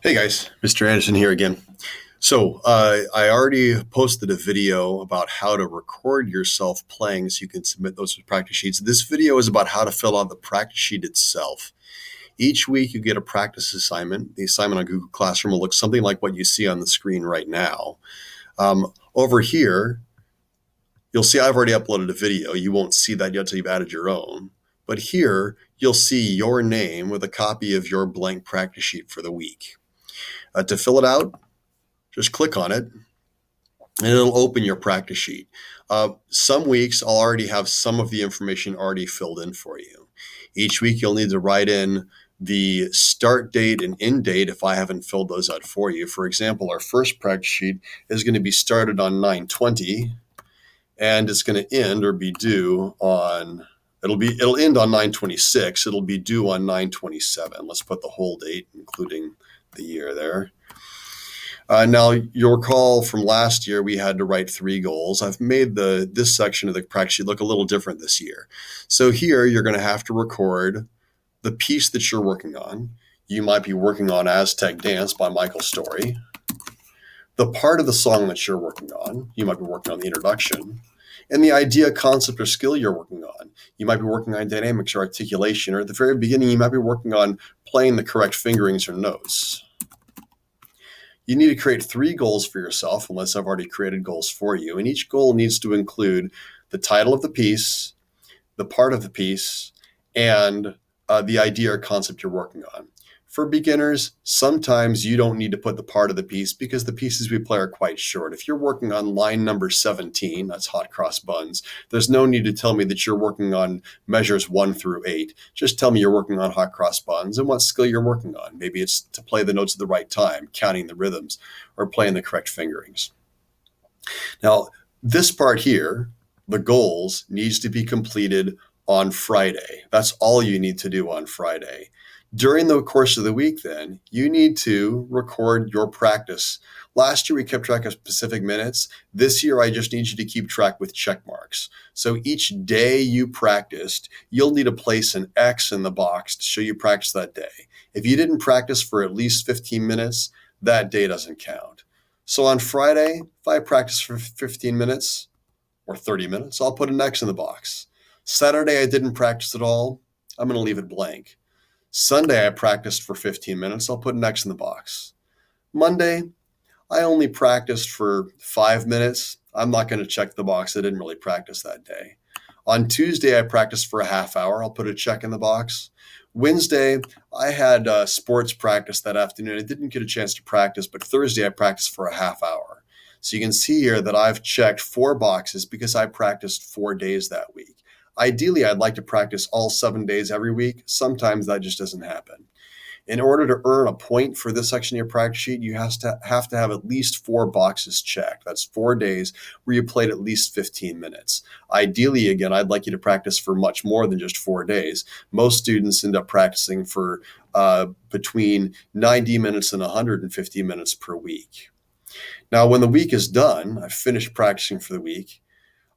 Hey guys, Mr. Anderson here again. I already posted a video about how to record yourself playing so you can submit those as practice sheets. This video is about how to fill out the practice sheet itself. Each week you get a practice assignment. The assignment on Google Classroom will look something like what you see on the screen right now. Over here, you'll see I've already uploaded a video. You won't see that yet until you've added your own. But here, you'll see your name with a copy of your blank practice sheet for the week. To fill it out, just click on it and it'll open your practice sheet. Some weeks I'll already have some of the information already filled in for you. Each week you'll need to write in the start date and end date if I haven't filled those out for you. For example, our first practice sheet is going to be started on 9/20 and it's going to end or be due on it'll end on 9/26. It'll be due on 9/27. Let's put the whole date including the year there. Now, you'll recall from last year, we had to write 3 goals. I've made this section of the practice sheet look a little different this year. So here, you're going to have to record the piece that you're working on. You might be working on Aztec Dance by Michael Story. The part of the song that you're working on, you might be working on the introduction, and the idea, concept, or skill you're working on. You might be working on dynamics or articulation, or at the very beginning, you might be working on playing the correct fingerings or notes. You need to create 3 goals for yourself, unless I've already created goals for you. And each goal needs to include the title of the piece, the part of the piece, and the idea or concept you're working on. For beginners, sometimes you don't need to put the part of the piece because the pieces we play are quite short. If you're working on line number 17, that's hot cross buns, there's no need to tell me that you're working on measures 1 through 8. Just tell me you're working on hot cross buns and what skill you're working on. Maybe it's to play the notes at the right time, counting the rhythms, or playing the correct fingerings. Now, this part here, the goals, needs to be completed on Friday. That's all you need to do on Friday. During the course of the week, then, you need to record your practice. Last year, we kept track of specific minutes. This year, I just need you to keep track with check marks. So each day you practiced, you'll need to place an X in the box to show you practiced that day. If you didn't practice for at least 15 minutes, that day doesn't count. So on Friday, if I practice for 15 minutes or 30 minutes, I'll put an X in the box. Saturday, I didn't practice at all. I'm going to leave it blank. Sunday, I practiced for 15 minutes. I'll put an X in the box. Monday, I only practiced for 5 minutes. I'm not going to check the box. I didn't really practice that day. On Tuesday, I practiced for a half hour. I'll put a check in the box. Wednesday, I had sports practice that afternoon. I didn't get a chance to practice, but Thursday, I practiced for a half hour. So you can see here that I've checked 4 boxes because I practiced 4 days that week. Ideally, I'd like to practice all 7 days every week. Sometimes that just doesn't happen. In order to earn a point for this section of your practice sheet, you have to have at least 4 boxes checked. That's 4 days where you played at least 15 minutes. Ideally, again, I'd like you to practice for much more than just 4 days. Most students end up practicing for between 90 minutes and 150 minutes per week. Now, when the week is done, I've finished practicing for the week,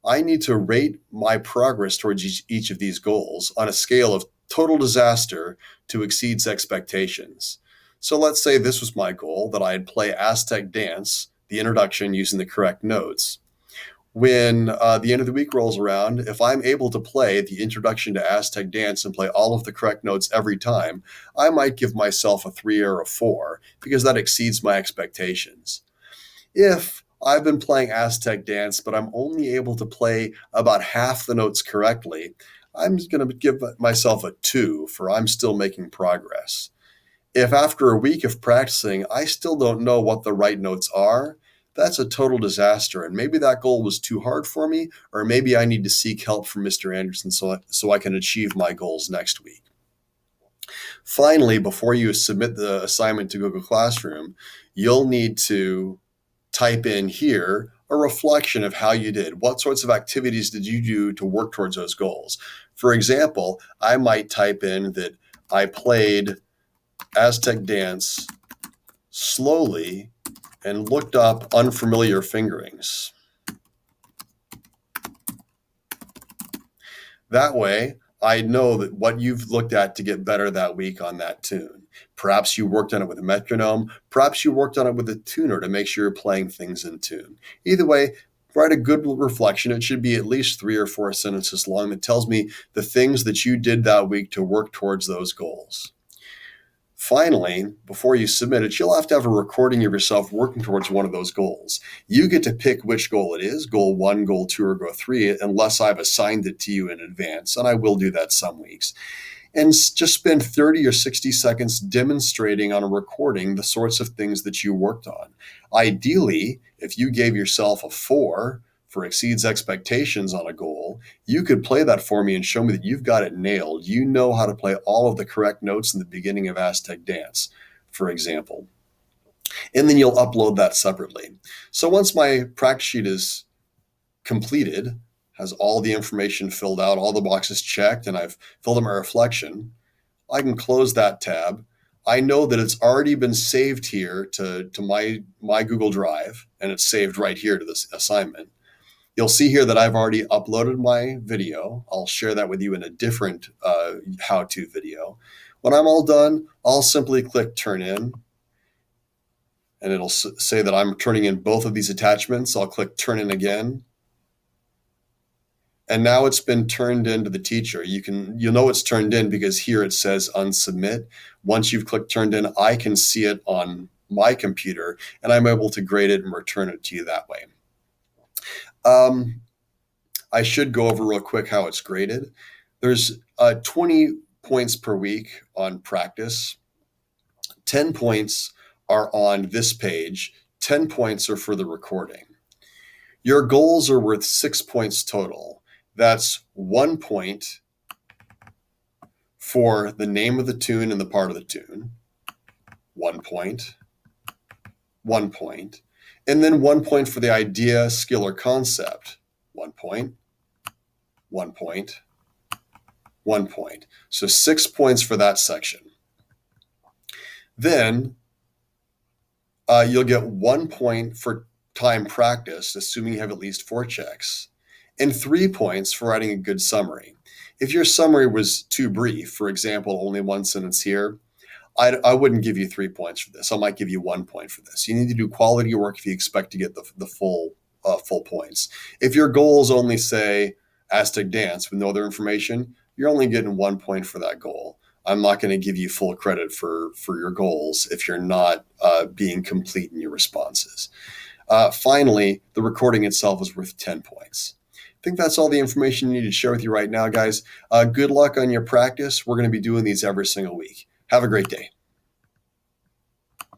I need to rate my progress towards each of these goals on a scale of total disaster to exceeds expectations. So let's say this was my goal, that I'd play Aztec Dance, the introduction, using the correct notes. When the end of the week rolls around, if I'm able to play the introduction to Aztec Dance and play all of the correct notes every time, I might give myself a 3 or a 4 because that exceeds my expectations. If I've been playing Aztec Dance, but I'm only able to play about half the notes correctly, I'm going to give myself a 2 for I'm still making progress. If after a week of practicing, I still don't know what the right notes are, that's a total disaster. And maybe that goal was too hard for me, or maybe I need to seek help from Mr. Anderson so I can achieve my goals next week. Finally, before you submit the assignment to Google Classroom, you'll need to type in here a reflection of how you did. What sorts of activities did you do to work towards those goals? For example, I might type in that I played Aztec Dance slowly and looked up unfamiliar fingerings. That way, I know that what you've looked at to get better that week on that tune. Perhaps you worked on it with a metronome. Perhaps you worked on it with a tuner to make sure you're playing things in tune. Either way, write a good reflection. It should be at least 3 or 4 sentences long that tells me the things that you did that week to work towards those goals. Finally, before you submit it, you'll have to have a recording of yourself working towards one of those goals. You get to pick which goal it is, goal 1, goal 2, or goal 3, unless I've assigned it to you in advance, and I will do that some weeks. And just spend 30 or 60 seconds demonstrating on a recording the sorts of things that you worked on. Ideally, if you gave yourself a 4 for exceeds expectations on a goal, you could play that for me and show me that you've got it nailed. You know how to play all of the correct notes in the beginning of Aztec Dance, for example. And then you'll upload that separately. So once my practice sheet is completed, has all the information filled out, all the boxes checked, and I've filled in my reflection, I can close that tab. I know that it's already been saved here to my Google Drive, and it's saved right here to this assignment. You'll see here that I've already uploaded my video. I'll share that with you in a different how-to video. When I'm all done, I'll simply click Turn In, and it'll say that I'm turning in both of these attachments. I'll click Turn In again. And now it's been turned in to the teacher. You'll know it's turned in because here it says unsubmit. Once you've clicked turned in, I can see it on my computer, and I'm able to grade it and return it to you that way. I should go over real quick how it's graded. There's 20 points per week on practice. 10 points are on this page. 10 points are for the recording. Your goals are worth 6 points total. That's 1 point for the name of the tune and the part of the tune. 1 point. 1 point. And then 1 point for the idea, skill, or concept. 1 point. 1 point. 1 point. So 6 points for that section. Then you'll get 1 point for time practice, assuming you have at least 4 checks, and 3 points for writing a good summary. If your summary was too brief, for example, only 1 sentence here, I wouldn't give you 3 points for this. I might give you 1 point for this. You need to do quality work if you expect to get the full points. If your goals only say Aztec Dance with no other information, you're only getting 1 point for that goal. I'm not going to give you full credit for your goals if you're not being complete in your responses. Finally, the recording itself is worth 10 points. I think that's all the information you need to share with you right now, guys. Good luck on your practice. We're going to be doing these every single week. Have a great day.